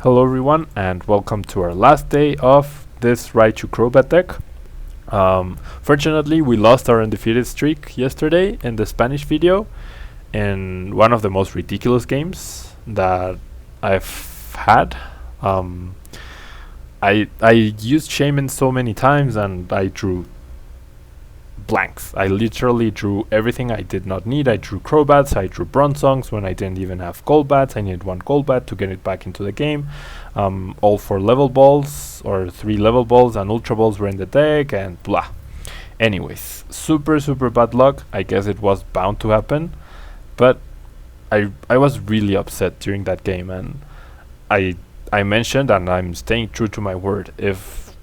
Hello everyone and welcome to our last day of this Raichu Crobat deck. Fortunately we lost our undefeated streak yesterday in the Spanish video in one of the most ridiculous games that I've had. I used Shaman so many times and I drew blanks. I literally drew everything I did not need. I drew Crobats, I drew Bronzongs when I didn't even have Golbats. I needed one Golbat to get it back into the game. All 4 level balls or 3 level balls and Ultra Balls were in the deck and blah. Anyways, super bad luck. I guess it was bound to happen, but I was really upset during that game, and I mentioned, and I'm staying true to my word, if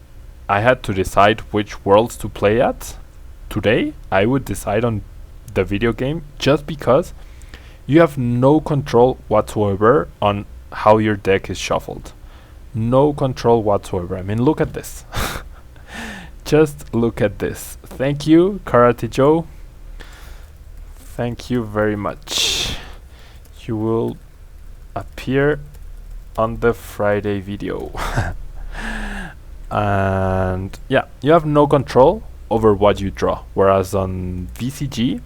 I had to decide which worlds to play at today, I would decide on the video game, just because you have no control whatsoever on how your deck is shuffled. No control whatsoever. I mean, look at this. Just look at this. Thank you, Karate Joe. Thank you very much. You will appear on the Friday video. And yeah, you have no control over what you draw, whereas on VCG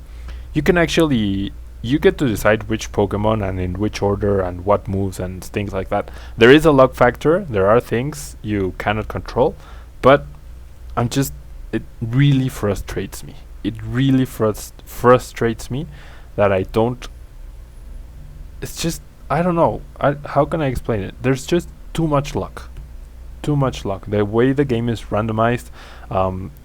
you can actually get to decide which Pokemon and in which order and what moves and things like that. There is a luck factor, there are things you cannot control, but it really frustrates me. It really frustrates me that I don't. It's just, I don't know, how can I explain it? There's just too much luck. Too much luck. The way the game is randomized,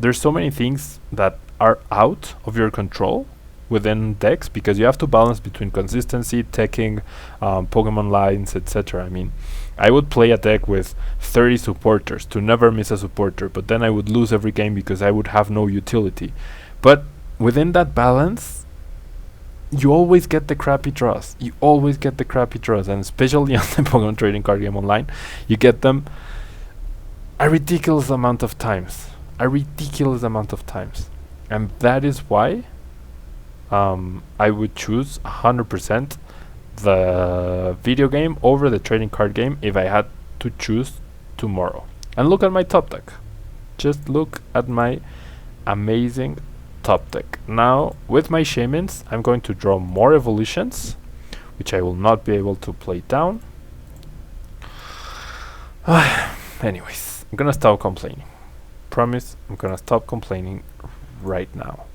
there's so many things that are out of your control within decks, because you have to balance between consistency, teching, Pokemon lines, etc. I mean, I would play a deck with 30 supporters to never miss a supporter, but then I would lose every game because I would have no utility. But within that balance, you always get the crappy draws. You always get the crappy draws, and especially on the Pokemon Trading Card Game Online, you get them a ridiculous amount of times. And that is why I would choose 100% the video game over the trading card game if I had to choose tomorrow. And look at my top deck. Just look at my amazing top deck. Now, with my Shamans, I'm going to draw more evolutions, which I will not be able to play down. Anyways, I'm gonna stop complaining. Promise, I'm gonna stop complaining right now.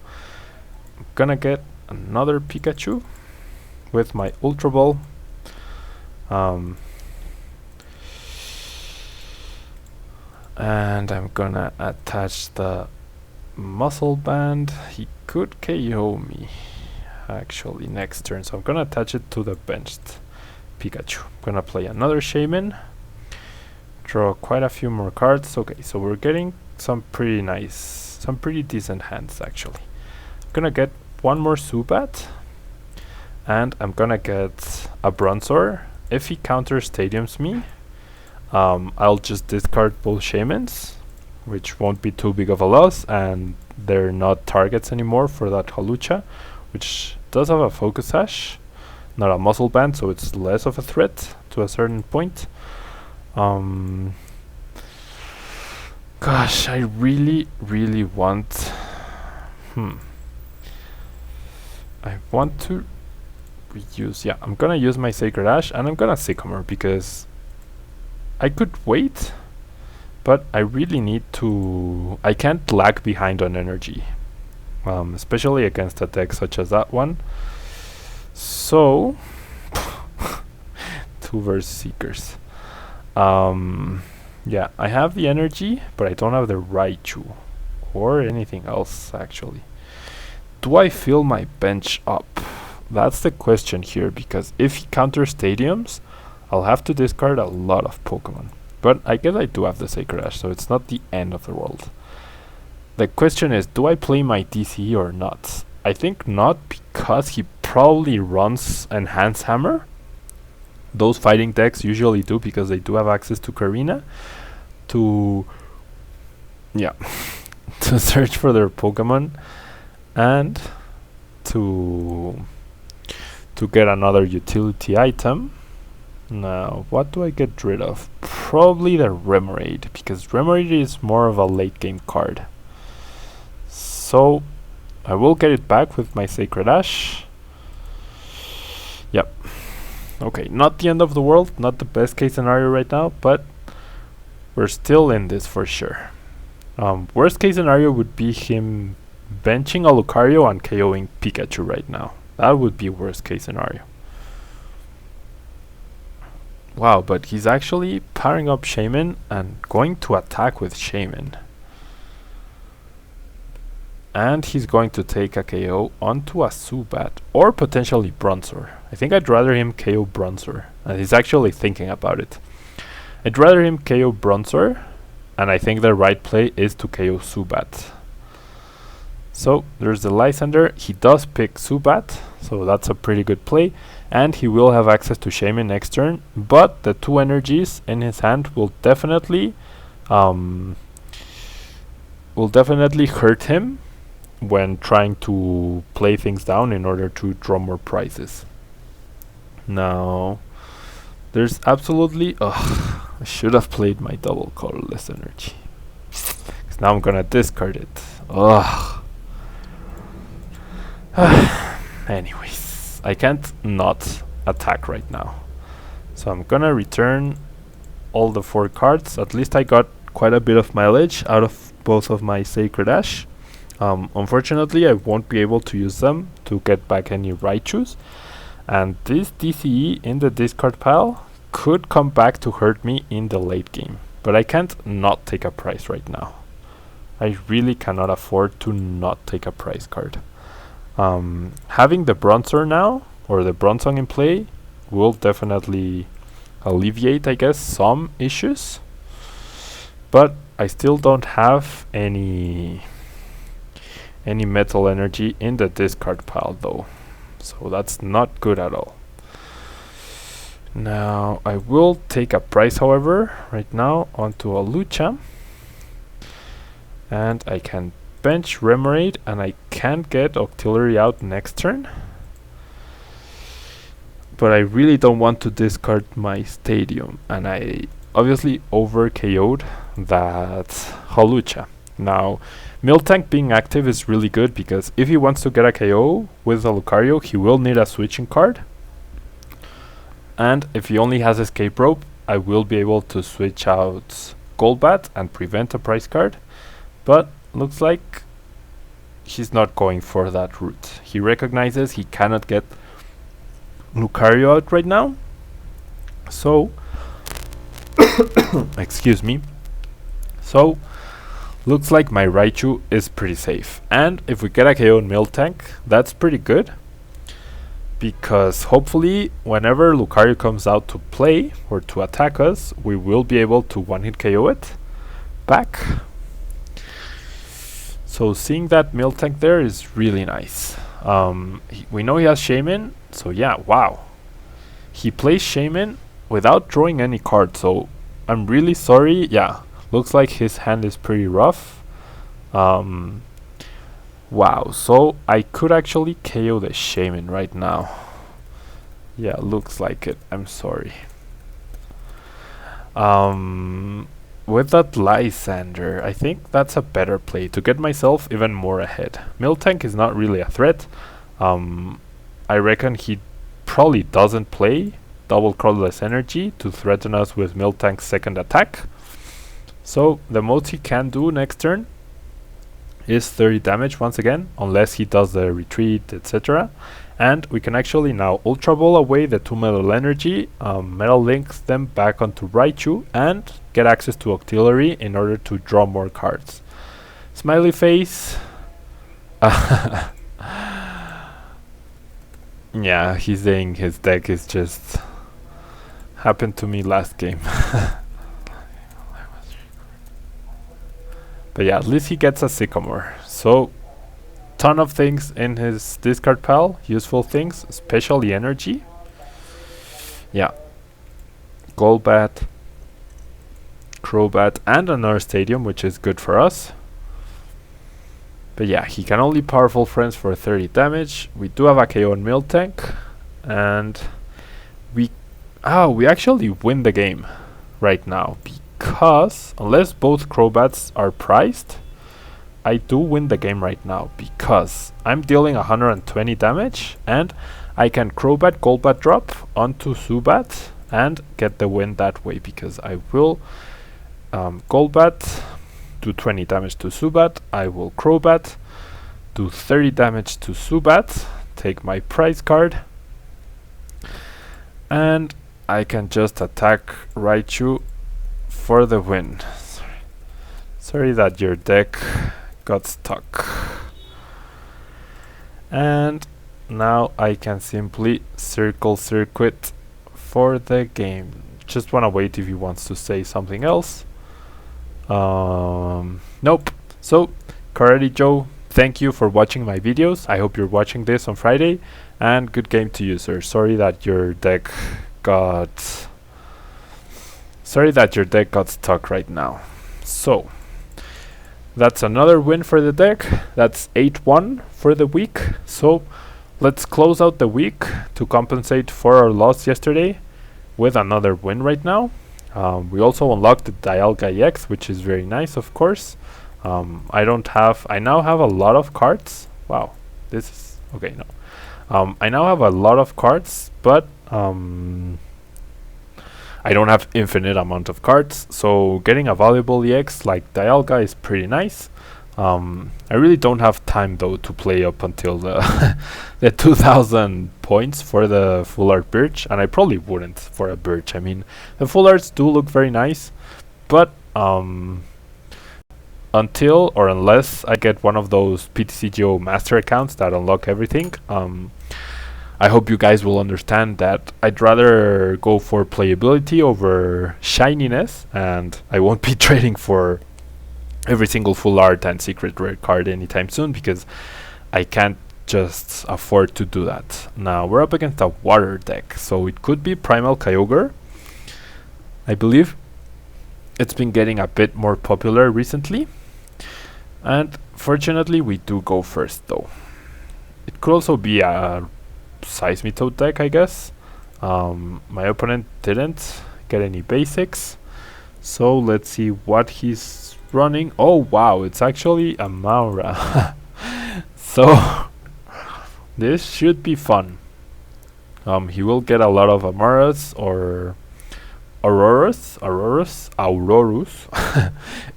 I'm gonna get another Pikachu with my Ultra Ball. And I'm gonna attach the muscle band. He could KO me actually next turn, so I'm gonna attach it to the benched Pikachu. I'm gonna play another Shaman, draw quite a few more cards. Okay, so we're getting some pretty decent hands actually. I'm gonna get one more Zubat, and I'm gonna get a Bronzor. If he counter stadiums me, I'll just discard both Shamans, which won't be too big of a loss, and they're not targets anymore for that Halucha, which does have a Focus Sash, not a Muscle Band, so it's less of a threat to a certain point. Gosh, I really want... I want to reuse... Yeah, I'm gonna use my Sacred Ash, and I'm gonna Sycamore, because I could wait, but I really need to... I can't lag behind on energy, especially against a deck such as that one. So... 2 Verse Seekers. Yeah, I have the energy, but I don't have the Raichu or anything else actually. Do I fill my bench up? That's the question here, because if he counters stadiums, I'll have to discard a lot of Pokemon. But I guess I do have the Sacred Ash, so it's not the end of the world. The question is, do I play my DC or not? I think not, because he probably runs Enhanced Hammer. Those fighting decks usually do, because they do have access to Karina to to search for their Pokemon and to get another utility item. Now, what do I get rid of? Probably the Remoraid, because Remoraid is more of a late game card. So, I will get it back with my Sacred Ash. Yep. Okay, not the end of the world, not the best case scenario right now, but we're still in this for sure. Worst case scenario would be him benching a Lucario and KOing Pikachu right now. That would be worst case scenario. Wow, but he's actually powering up Shaman and going to attack with Shaman. And he's going to take a KO onto a Zubat, or potentially Bronzor. I think I'd rather him KO Bronzor, and he's actually thinking about it. I'd rather him KO Bronzor, and I think the right play is to KO Zubat. So there's the Lysander. He does pick Zubat, so that's a pretty good play, and he will have access to Shaman next turn, but the two energies in his hand will definitely hurt him when trying to play things down in order to draw more prizes. Now, there's absolutely... I should have played my double colorless energy. Because now I'm gonna discard it. Anyways, I can't not attack right now. So I'm gonna return all the 4 cards. At least I got quite a bit of mileage out of both of my Sacred Ash. Unfortunately, I won't be able to use them to get back any Raichus. And this DCE in the discard pile could come back to hurt me in the late game. But I can't not take a prize right now. I really cannot afford to not take a prize card. Having the Bronzor now, or the Bronzong in play, will definitely alleviate, I guess, some issues. But I still don't have any metal energy in the discard pile though, so that's not good at all. Now I will take a prize, however, right now onto a Lucha, and I can bench Remoraid, and I can get Octillery out next turn, but I really don't want to discard my Stadium, and I obviously over KO'd that Holucha. Now, Miltank being active is really good, because if he wants to get a KO with a Lucario, he will need a switching card. And if he only has Escape Rope, I will be able to switch out Golbat and prevent a prize card. But looks like he's not going for that route. He recognizes he cannot get Lucario out right now. So, excuse me. So, looks like my Raichu is pretty safe. And if we get a KO in Miltank, that's pretty good. Because hopefully, whenever Lucario comes out to play or to attack us, we will be able to one-hit KO it back. So seeing that Miltank there is really nice. We know he has Shaman, so yeah, wow. He plays Shaman without drawing any cards, so I'm really sorry. Yeah, looks like his hand is pretty rough. Wow, so I could actually KO the Shaman right now. Yeah, looks like it. I'm sorry. With that Lysander, I think that's a better play to get myself even more ahead. Miltank is not really a threat. I reckon he probably doesn't play double colorless energy to threaten us with Miltank's second attack. So the most he can do next turn is 30 damage once again, unless he does the retreat, etc. And we can actually now Ultra Ball away the 2 metal energy, Metal Links them back onto Raichu, and get access to Octillery in order to draw more cards. Smiley face. Yeah, he's saying his deck is just happened to me last game. But yeah, at least he gets a Sycamore. So, ton of things in his discard pile, useful things, especially energy. Yeah. Golbat, Crobat, and another Stadium, which is good for us. But yeah, he can only Powerful Friends for 30 damage. We do have a KO on Miltank, and we Oh, we actually win the game right now because unless both Crobats are priced, I do win the game right now because I'm dealing 120 damage and I can Crobat Golbat drop onto Zubat and get the win that way because I will Golbat do 20 damage to Zubat, I will Crobat do 30 damage to Zubat, take my prize card, and I can just attack Raichu for the win. Sorry that your deck got stuck. And now I can simply circle circuit for the game. Just wanna wait if he wants to say something else. Nope. So, Karate Joe, thank you for watching my videos. I hope you're watching this on Friday. And good game to you, sir. Sorry that your deck got stuck right now. So that's another win for the deck. That's 8-1 for the week. So let's close out the week to compensate for our loss yesterday with another win right now. We also unlocked the Dialga EX, which is very nice, of course. I now have a lot of cards. Wow, this is okay. No, I now have a lot of cards, but I don't have infinite amount of cards, so getting a valuable EX like Dialga is pretty nice. I really don't have time though to play up until the the 2000 points for the full art Birch, and I probably wouldn't for a Birch. I mean, the full arts do look very nice, but until or unless I get one of those PTCGO master accounts that unlock everything, I hope you guys will understand that I'd rather go for playability over shininess, and I won't be trading for every single full art and secret rare card anytime soon because I can't just afford to do that. Now we're up against a water deck, so it could be Primal Kyogre. I believe it's been getting a bit more popular recently, and fortunately we do go first though. It could also be a Seismitoad deck, I guess. My opponent didn't get any basics, so let's see what he's running. Oh wow, it's actually a Maura. So this should be fun. He will get a lot of Amaras or Aurorus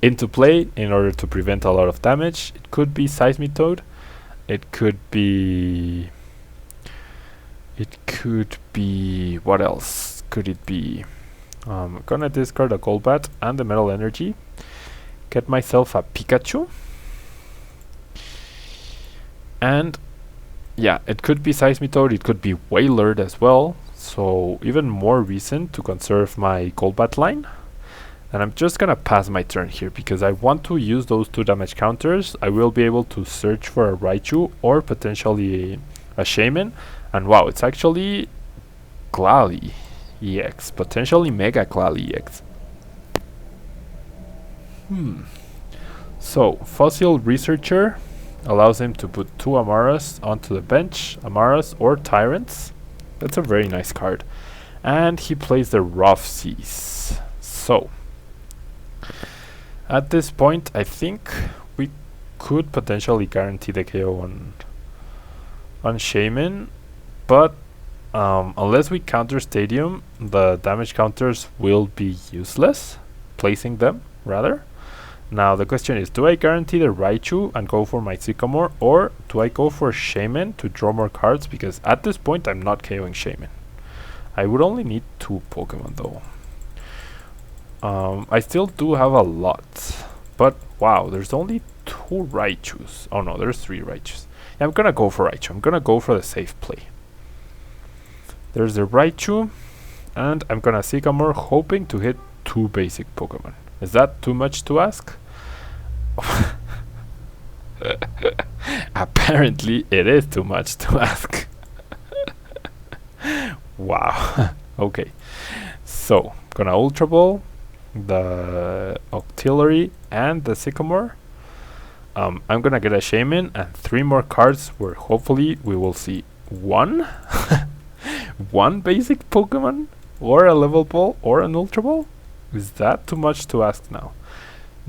into play in order to prevent a lot of damage. It could be Seismitoad. It could be what else could it be? I'm gonna discard a Golbat and the Metal Energy, get myself a Pikachu, and yeah, it could be Seismitoad, it could be Wailord as well, so even more reason to conserve my Golbat line. And I'm just gonna pass my turn here because I want to use those 2 damage counters. I will be able to search for a Raichu or potentially a Shaman. And wow, it's actually Glalie EX, potentially Mega Glalie EX. So, Fossil Researcher allows him to put 2 Amaras onto the bench, Amaras or Tyrants. That's a very nice card. And he plays the Rough Seas. So, at this point, I think we could potentially guarantee the KO on Shaman. But unless we counter Stadium, the damage counters will be useless, placing them rather. Now the question is, do I guarantee the Raichu and go for my Sycamore, or do I go for Shaman to draw more cards? Because at this point I'm not KOing Shaman. I would only need 2 Pokemon though. I still do have a lot, but wow, there's only 2 Raichus. Oh no, there's 3 Raichus. Yeah, I'm gonna go for Raichu. I'm gonna go for the safe play. There's the Raichu, and I'm gonna Sycamore, hoping to hit 2 basic Pokemon. Is that too much to ask? Apparently it is too much to ask. Wow. Okay, so gonna Ultra Ball the Octillery and the Sycamore. I'm gonna get a Shaman and 3 more cards where hopefully we will see one one basic Pokemon. or a level ball or an ultra ball? Is that too much to ask now?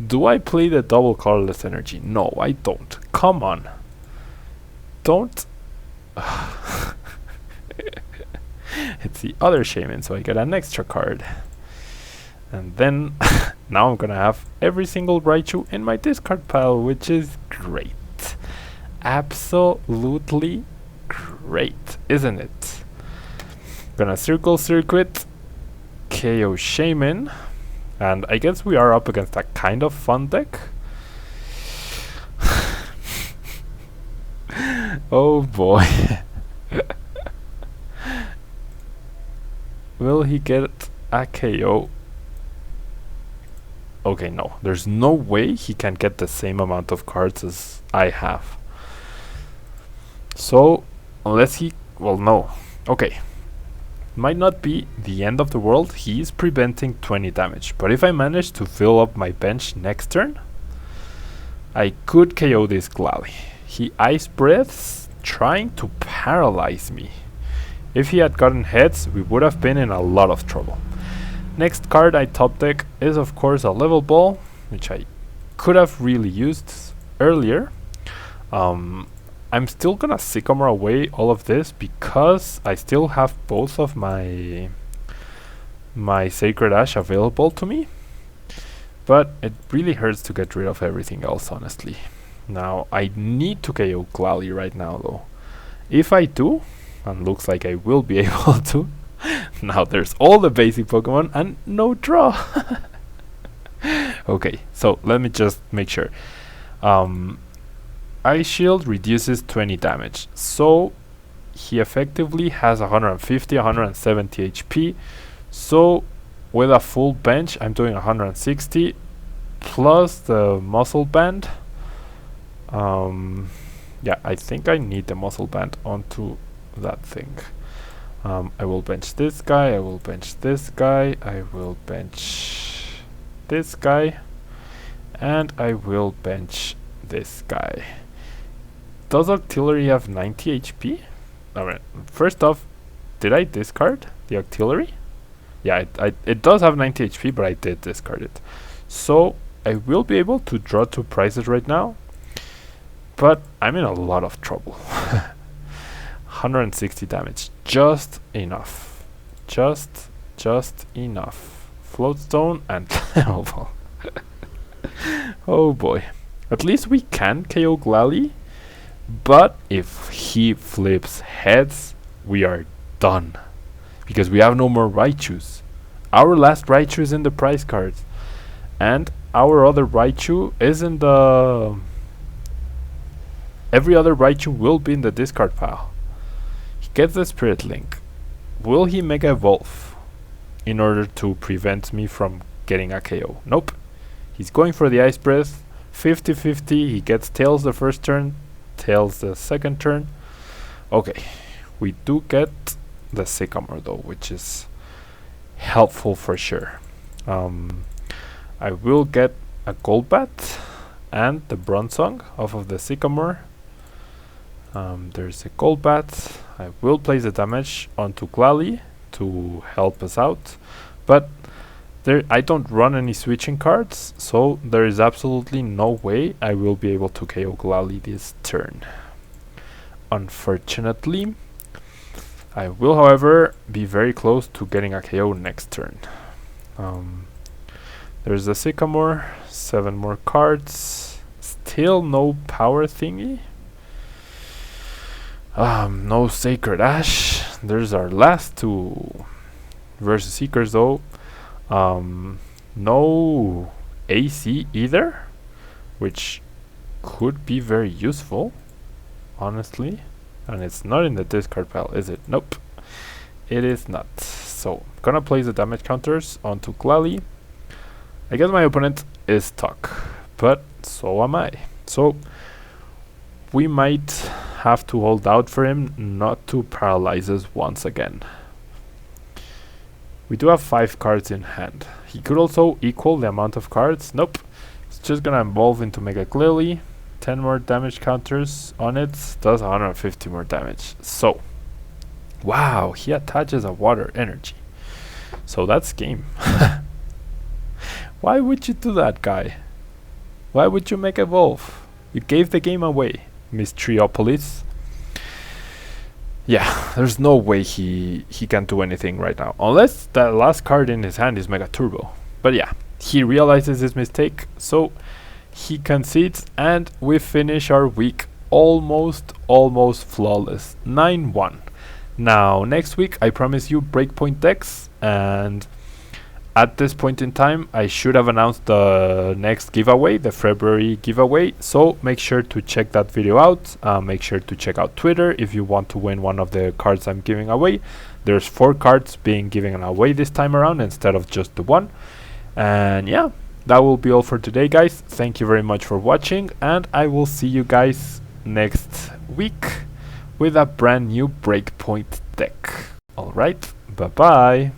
Do I play the double colorless energy? No, I don't. Come on. Don't. It's the other shaman, so I get an extra card. And then now I'm gonna have every single Raichu in my discard pile, which is great. Absolutely great, isn't it? Gonna circle circuit, KO Shaman, and I guess we are up against a kind of fun deck. Oh boy. Will he get a KO? Okay, no. There's no way he can get the same amount of cards as I have. So, unless he... well, no. Okay. Might not be the end of the world. He is preventing 20 damage. But if I manage to fill up my bench next turn, I could KO this Glalie. He Ice Breaths, trying to paralyze me. If he had gotten heads, we would have been in a lot of trouble. Next card I top deck is of course a level ball, which I could have really used earlier. I'm still gonna Sycamore away all of this because I still have both of my Sacred Ash available to me. But it really hurts to get rid of everything else, honestly. Now I need to KO Glalie right now though. If I do, and looks like I will be able to, now there's all the basic Pokemon and no draw. Okay, so let me just make sure. Ice Shield reduces 20 damage, so he effectively has 150, 170 HP. So with a full bench, I'm doing 160 plus the Muscle Band. Yeah, I think I need the Muscle Band onto that thing. I will bench this guy, I will bench this guy, I will bench this guy, and I will bench this guy. Does Octillery have 90 HP? Alright, first off, did I discard the Octillery? Yeah, it does have 90 HP, but I did discard it. So, I will be able to draw 2 prizes right now, but I'm in a lot of trouble. 160 damage, just enough. Just enough. Floatstone and level ball. Oh boy. At least we can KO Glalie, but if he flips heads, we are done. Because we have no more Raichus. Our last Raichu is in the prize cards. And our other Raichu is in the... every other Raichu will be in the discard pile. He gets the Spirit Link. Will he Mega Evolve in order to prevent me from getting a KO? Nope. He's going for the Ice Breath. 50-50. He gets Tails the first turn, Tails the second turn. Okay. We do get the Sycamore though, which is helpful for sure. I will get a Golbat and the Bronzong off of the Sycamore. There's a Golbat. I will place the damage onto Glalie to help us out, but there I don't run any switching cards, so there is absolutely no way I will be able to KO Glalie this turn. Unfortunately, I will, however, be very close to getting a KO next turn. There's the Sycamore, 7 more cards, still no power thingy. No Sacred Ash. There's our last 2 Versus Seekers though. No AC either, which could be very useful, honestly. And it's not in the discard pile, is it? Nope, it is not. So, gonna place the damage counters onto Glalie. I guess my opponent is stuck, but so am I. So, we might have to hold out for him not to paralyze us once again. We do have 5 cards in hand. He could also equal the amount of cards. Nope. It's just gonna evolve into Mega Glalie. 10 more damage counters on it. Does 150 more damage. So, wow, he attaches a water energy. So that's game. Why would you do that, guy? Why would you make evolve? You gave the game away, Miss Triopolis. Yeah, there's no way he can do anything right now. Unless that last card in his hand is Mega Turbo. But yeah, he realizes his mistake, so he concedes, and we finish our week almost flawless. 9-1. Now, next week, I promise you breakpoint decks, and at this point in time, I should have announced the next giveaway, the February giveaway, so make sure to check that video out. Make sure to check out Twitter if you want to win one of the cards I'm giving away. There's 4 cards being given away this time around instead of just the one. And yeah, that will be all for today, guys. Thank you very much for watching, and I will see you guys next week with a brand new breakpoint deck. Alright, bye bye.